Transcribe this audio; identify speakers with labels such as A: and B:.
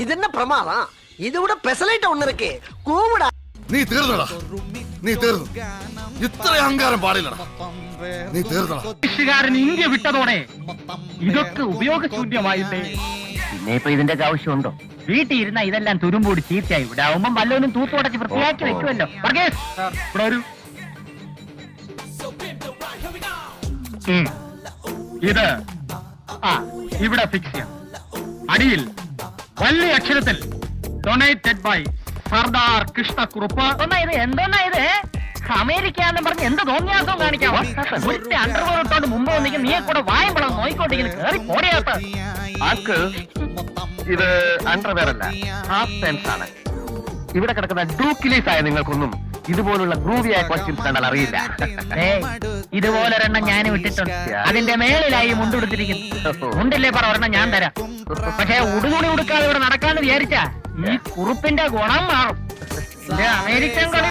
A: ഇതെന്നെ പ്രമാദം. ഇതിവിടെ പെസലൈറ്റ് ഒന്നിരിക്കേ കൂവിടാ.
B: നീ തീർന്നടാ, നീ തീർന്നു. ഇത്ര അഹങ്കാരം പാടില്ലടാ, നീ തീർന്നടാ.
C: ബ്രിട്ടീഷുകാരൻ ഇന്ത്യ വിട്ടതോടെ ഇതൊക്കെ ഉപയോഗശൂന്യമായില്ലേ. പിന്നെ ഇപ്പൊ ഇതിന്റെ ആവശ്യമുണ്ടോ? വീട്ടിൽ ഇരുന്ന ഇതെല്ലാം തുരുമ്പൂടി ചീത്തയായി. ഇവിടെ ആവുമ്പം വല്ലവനും തൂത്തുടച്ച് വൃത്തിയാക്കി വെക്കുമല്ലോ. ഇത് ഇവിടെ ഫിക്സ് ചെയ്യാം. അടിയിൽ വലിയ അക്ഷരത്തിൽ ഡൊണേറ്റഡ് ബൈ സർദാർ കൃഷ്ണക്കുറുപ്പ്. ഇത് എന്തോന്നാ ഇത്? അമേരിക്ക എന്ന് പറഞ്ഞ് എന്ത് തോന്നിയാസം കാണിക്കാമോ? അണ്ടർവെയർ ഇട്ടോണ്ട് മുമ്പ് വന്നിട്ട് നീ കൂടെ വായമ്പളം നോയിക്കോട്ടെ കേറി പോടിയാത്ത ആക്ക്. ഇത് അണ്ടർവെയർ അല്ല, ഹാഫ് പാൻസ് ആണ്. ഇവിടെ കിടക്കുന്ന ഡൂക്കിലീസ് ആയ നിങ്ങൾക്കൊന്നും ഇതുപോലുള്ള ഗ്രൂവിയായ ക്വസ്റ്റ്യൻസ് കണ്ടാൽ അറിയില്ല. ഇതുപോലൊരെണ്ണം ഞാൻ വിട്ടിട്ടുണ്ട്. അതിന്റെ മേളിലായി മുണ്ടെടുത്തിരിക്കുന്നു. മുണ്ടില്ലേ പറ, ഒരെണ്ണം ഞാൻ തരാം. പക്ഷെ ഉടുതുണി ഉടുക്കാതെ ഇവിടെ നടക്കാന്ന് വിചാരിച്ചാ ഈ കുറുപ്പിന്റെ ഗുണം മാറും. അമേരിക്കൻ കളി